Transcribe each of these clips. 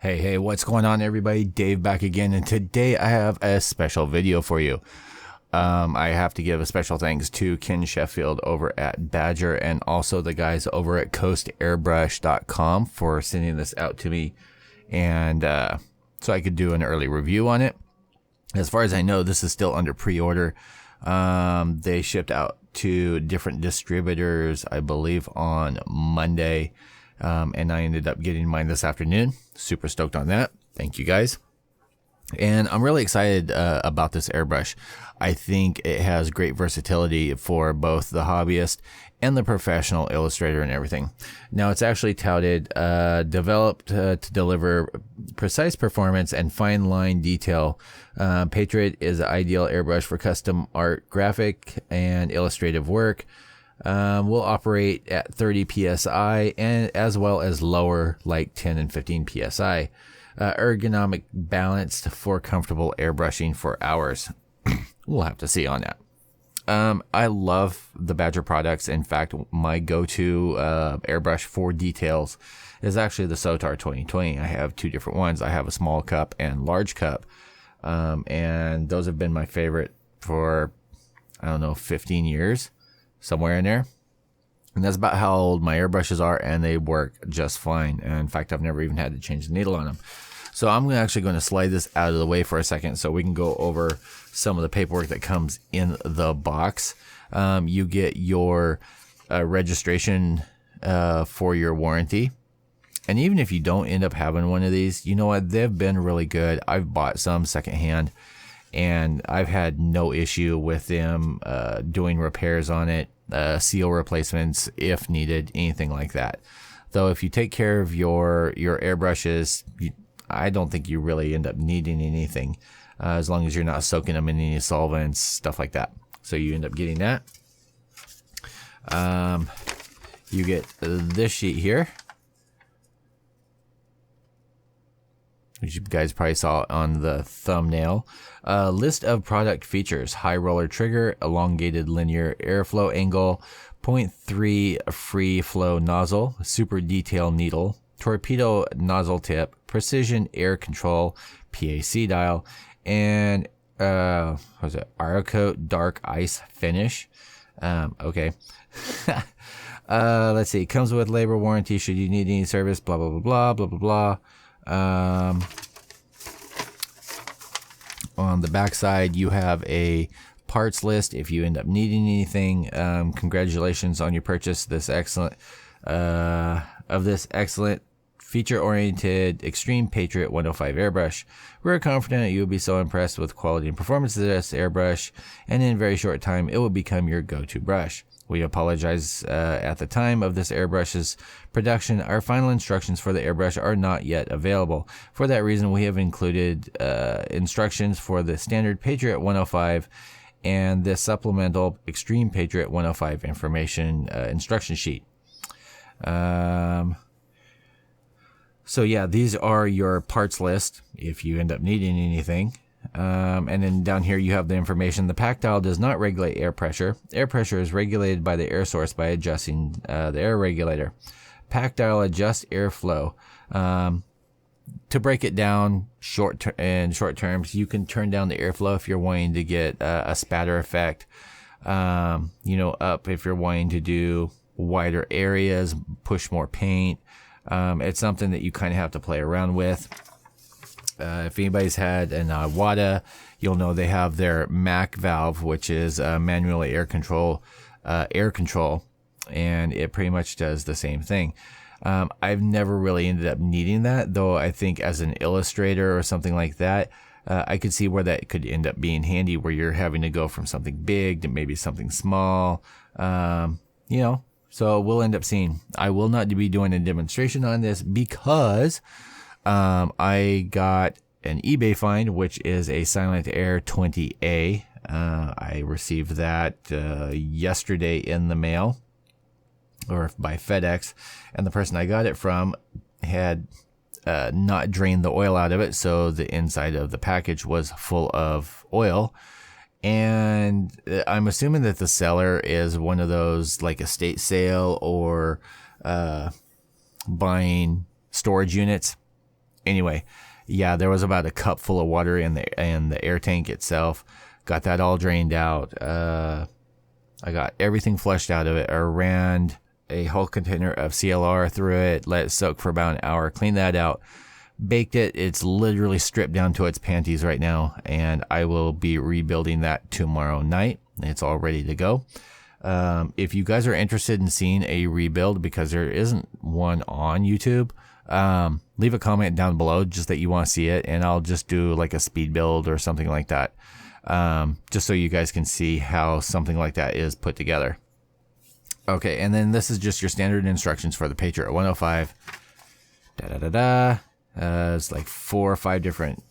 Hey, what's going on, everybody? Dave back again, and today I have a special video for you. I have to give a special thanks to Ken Sheffield over at Badger and also the guys over at CoastAirbrush.com for sending this out to me, and so I could do an early review on it. As far as I know, this is still under pre-order. They shipped out to different distributors, I believe, on Monday. And I ended up getting mine this afternoon. Super stoked on that. Thank you guys. And I'm really excited about this airbrush. I think it has great versatility for both the hobbyist and the professional illustrator and everything. Now, it's actually touted, developed to deliver precise performance and fine line detail. Patriot is an ideal airbrush for custom art, graphic, and illustrative work. Will operate at 30 psi and as well as lower, like 10 and 15 psi. Ergonomic balanced for comfortable airbrushing for hours. We'll have to see on that. I love the Badger products. In fact, my go-to airbrush for details is actually the Sotar 2020. I have two different ones. I have a small cup and large cup, and those have been my favorite for, I don't know, 15 years. Somewhere in there. And that's about how old my airbrushes are, and they work just fine. And in fact, I've never even had to change the needle on them. So I'm actually going to slide this out of the way for a second so we can go over some of the paperwork that comes in the box. You get your registration for your warranty. And even if you don't end up having one of these, you know what? They've been really good. I've bought some secondhand, and I've had no issue with them doing repairs on it, seal replacements if needed, anything like that. Though if you take care of your airbrushes, I don't think you really end up needing anything, as long as you're not soaking them in any solvents, stuff like that. So you end up getting that. You get this sheet here, which you guys probably saw on the thumbnail. List of product features: high roller trigger, elongated linear airflow angle, 0.3 free flow nozzle, super detail needle, torpedo nozzle tip, precision air control, PAC dial, and what was it? Aerocoat dark ice finish. Okay. Let's see. Comes with labor warranty should you need any service. Blah blah blah blah blah blah blah. On the back side, you have a parts list if you end up needing anything. Congratulations on your purchase this excellent feature-oriented Extreme Patriot 105 airbrush. We're confident you'll be so impressed with quality and performance of this airbrush, and in a very short time, it will become your go-to brush. We apologize at the time of this airbrush's production. Our final instructions for the airbrush are not yet available. For that reason, we have included instructions for the standard Patriot 105 and the supplemental Extreme Patriot 105 information instruction sheet. So yeah, these are your parts list if you end up needing anything. And then down here you have the information. The pack dial does not regulate air pressure. Air pressure is regulated by the air source by adjusting the air regulator. Pack dial adjusts airflow. To break it down in short terms, you can turn down the airflow if you're wanting to get a spatter effect. Up if you're wanting to do wider areas, push more paint. It's something that you kind of have to play around with. If anybody's had an WADA, you'll know they have their mech valve, which is manually air control, and it pretty much does the same thing. I've never really ended up needing that, though I think as an illustrator or something like that, I could see where that could end up being handy, where you're having to go from something big to maybe something small, so we'll end up seeing. I will not be doing a demonstration on this because I got an eBay find, which is a Silent Air 20A. I received that yesterday in the mail, or by FedEx, and the person I got it from had not drained the oil out of it, so the inside of the package was full of oil. And I'm assuming that the seller is one of those like estate sale or buying storage units. anyway, yeah, there was about a cup full of water in the air tank itself. Got that all drained out. I got everything flushed out of it. I ran a whole container of CLR through it, let it soak for about an hour, cleaned that out, baked it. It's literally stripped down to its panties right now, and I will be rebuilding that tomorrow night. It's all ready to go. If you guys are interested in seeing a rebuild, because there isn't one on YouTube, leave a comment down below just that you want to see it, and I'll just do like a speed build or something like that, just so you guys can see how something like that is put together. Okay, and then this is just your standard instructions for the Patriot 105. It's like 4 or 5 different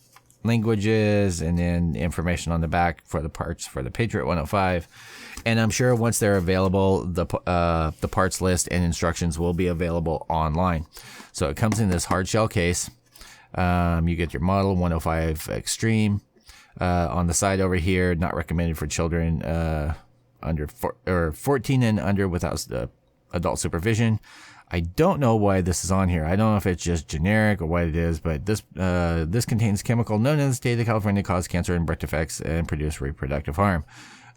languages, and then information on the back for the parts for the Patriot 105. And I'm sure once they're available, the parts list and instructions will be available online. So it comes in this hard shell case. You get your model 105 Extreme. On the side over here, not recommended for children under 14 and under without adult supervision. I don't know why this is on here. I don't know if it's just generic or what it is, but this contains chemical known in the state of California to cause cancer and birth defects and produce reproductive harm.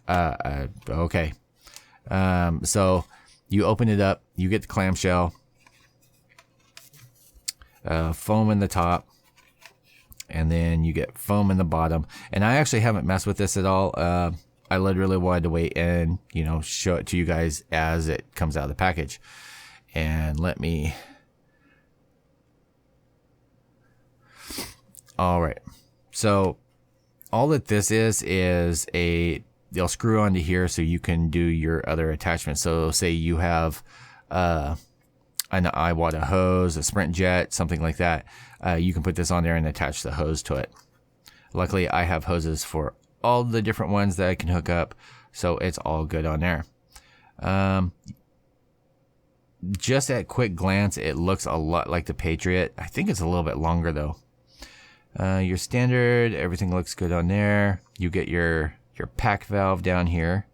Okay. So you open it up, you get the clamshell, foam in the top, and then you get foam in the bottom. And I actually haven't messed with this at all. I literally wanted to wait and, show it to you guys as it comes out of the package. And let me... All right. So all that this is they'll screw onto here so you can do your other attachments. So say you have an Iwata hose, a Sprint jet, something like that. You can put this on there and attach the hose to it. Luckily, I have hoses for all the different ones that I can hook up, so it's all good on there. Just at quick glance, it looks a lot like the Patriot. I think it's a little bit longer though. Your standard, everything looks good on there. You get your pack valve down here.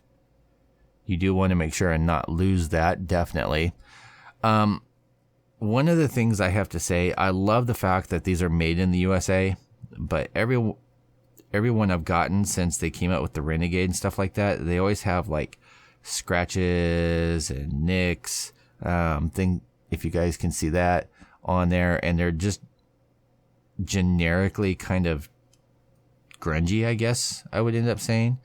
You do want to make sure and not lose that, definitely. One of the things I have to say, I love the fact that these are made in the USA, but everyone I've gotten since they came out with the Renegade and stuff like that, they always have like scratches and nicks, if you guys can see that on there, and they're just generically kind of grungy, I guess I would end up saying,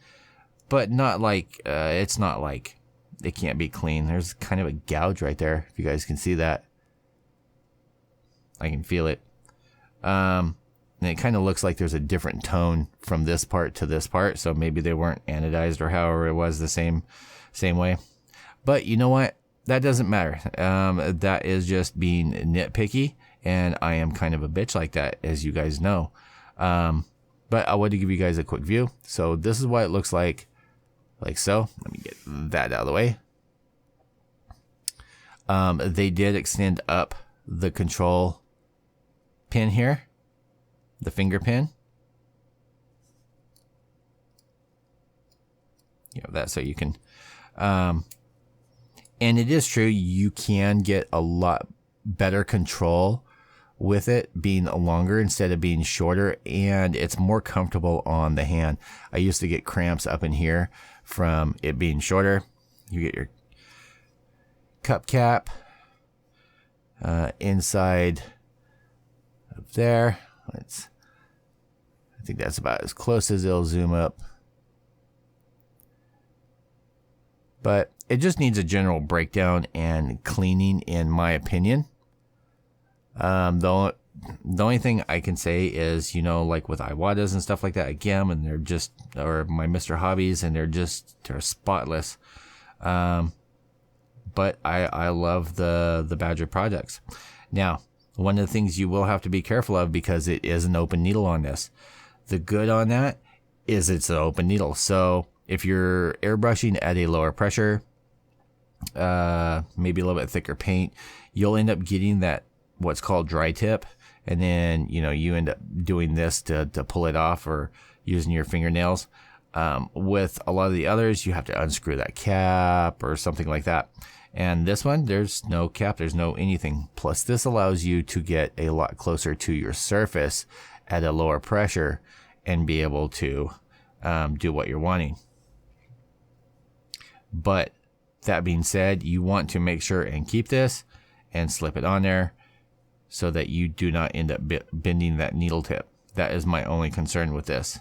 but not like, it's not like it can't be clean. There's kind of a gouge right there, if you guys can see that. I can feel it. And it kind of looks like there's a different tone from this part to this part, so maybe they weren't anodized or however it was the same way. But you know what? That doesn't matter. That is just being nitpicky, and I am kind of a bitch like that, as you guys know. But I wanted to give you guys a quick view. So this is what it looks like so. Let me get that out of the way. They did extend up the control pin here, the finger pin. That so you can, and it is true, you can get a lot better control with it being longer instead of being shorter, and it's more comfortable on the hand. I used to get cramps up in here from it being shorter. You get your cup cap inside up there. I think that's about as close as it'll zoom up, but it just needs a general breakdown and cleaning, in my opinion. The only thing I can say is, like with Iwatas and stuff like that, again, and they're just, or my Mr. Hobbies, and they're spotless. But I love the Badger products. Now, one of the things you will have to be careful of, because it is an open needle on this. The good on that is it's an open needle. So if you're airbrushing at a lower pressure, maybe a little bit thicker paint, you'll end up getting that what's called dry tip, and then you end up doing this to pull it off, or using your fingernails. With a lot of the others, you have to unscrew that cap or something like that, And this one, there's no cap, there's no anything. Plus this allows you to get a lot closer to your surface at a lower pressure and be able to do what you're wanting. But that being said, you want to make sure and keep this and slip it on there so that you do not end up bending that needle tip. That is my only concern with this.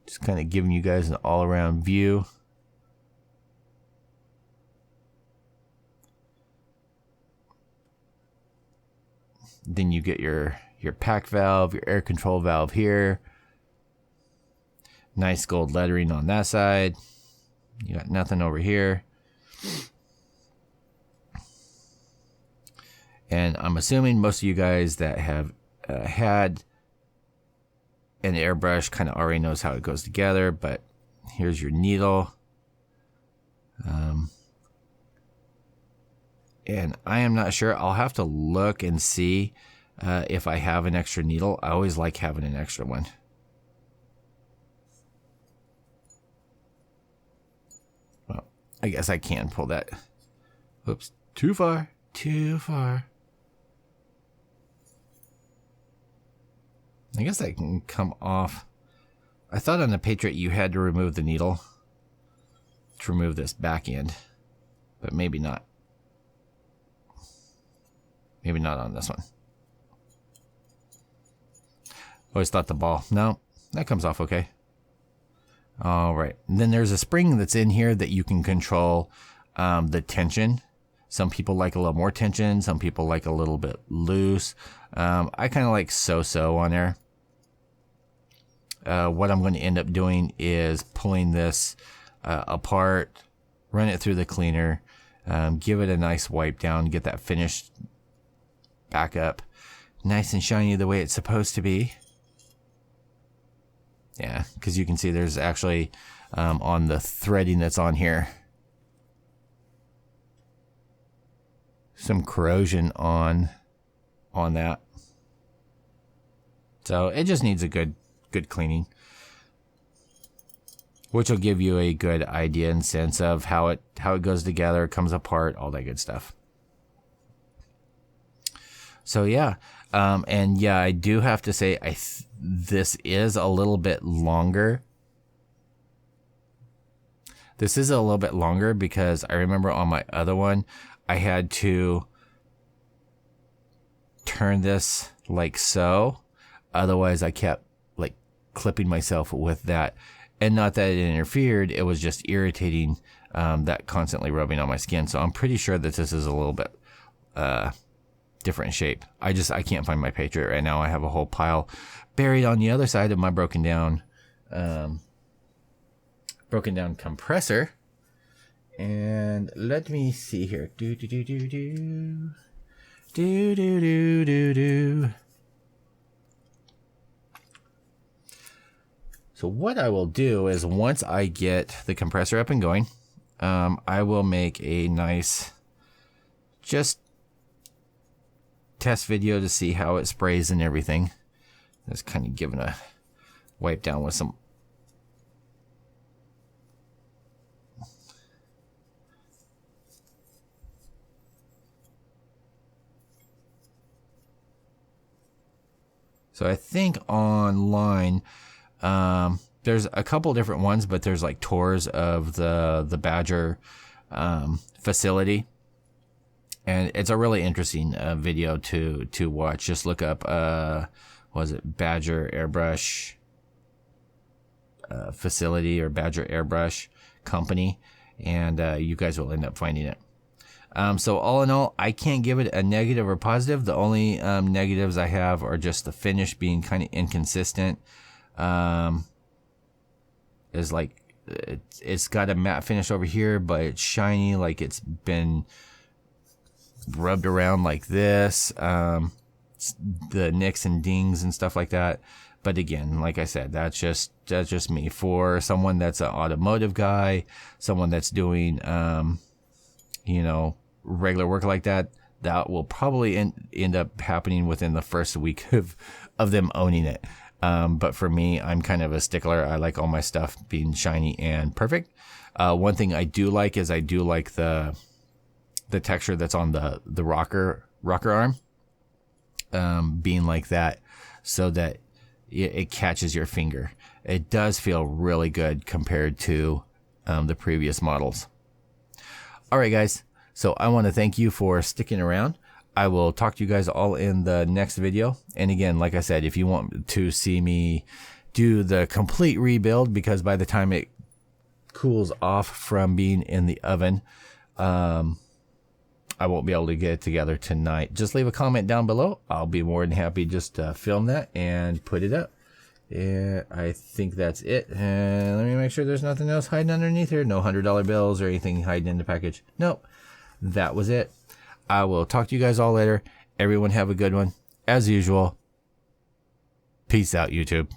Just kind of giving you guys an all-around view. Then you get your pack valve, your air control valve here. Nice gold lettering on that side. You got nothing over here. And I'm assuming most of you guys that have had an airbrush kind of already knows how it goes together, but here's your needle. And I am not sure. I'll have to look and see if I have an extra needle. I always like having an extra one. Well, I guess I can pull that. Oops, too far, too far. I guess that can come off. I thought on the Patriot you had to remove the needle to remove this back end, but maybe not. Maybe not on this one. Always thought the ball. No, that comes off okay. All right. And then there's a spring that's in here that you can control the tension. Some people like a little more tension. Some people like a little bit loose. I kind of like so-so on there. What I'm going to end up doing is pulling this apart, run it through the cleaner, give it a nice wipe down, get that finished back up nice and shiny the way it's supposed to be. Yeah, because you can see there's actually on the threading that's on here some corrosion on that. So it just needs a good cleaning, which will give you a good idea and sense of how it goes together, comes apart, all that good stuff. So yeah, and yeah, I do have to say this is a little bit longer. This is a little bit longer because I remember on my other one, I had to turn this like so. Otherwise, I kept like clipping myself with that. And not that it interfered, it was just irritating, that constantly rubbing on my skin. So I'm pretty sure that this is a little bit different shape. I can't find my Patriot right now. I have a whole pile buried on the other side of my broken down compressor. And let me see here. So what I will do is once I get the compressor up and going, I will make a nice just test video to see how it sprays and everything. Just kind of giving a wipe down with some. So I think online, there's a couple different ones, but there's like tours of the Badger facility. And it's a really interesting video to watch. Just look up, was it Badger Airbrush facility or Badger Airbrush company, and you guys will end up finding it. So all in all, I can't give it a negative or positive. The only negatives I have are just the finish being kind of inconsistent. Is like it's got a matte finish over here, but it's shiny, like it's been rubbed around like this. The nicks and dings and stuff like that. But again, like I said, that's just me. For someone that's an automotive guy, someone that's doing regular work like that, that will probably end up happening within the first week of them owning it. But for me, I'm kind of a stickler. I like all my stuff being shiny and perfect. One thing I do like is I do like the texture that's on the rocker arm, being like that, so that it catches your finger. It does feel really good compared to the previous models. All right, guys. So I want to thank you for sticking around. I will talk to you guys all in the next video. And again, like I said, if you want to see me do the complete rebuild, because by the time it cools off from being in the oven, I won't be able to get it together tonight. Just leave a comment down below. I'll be more than happy just to film that and put it up. Yeah, I think that's it. And let me make sure there's nothing else hiding underneath here. No $100 bills or anything hiding in the package. Nope. That was it. I will talk to you guys all later. Everyone have a good one. As usual, peace out, YouTube.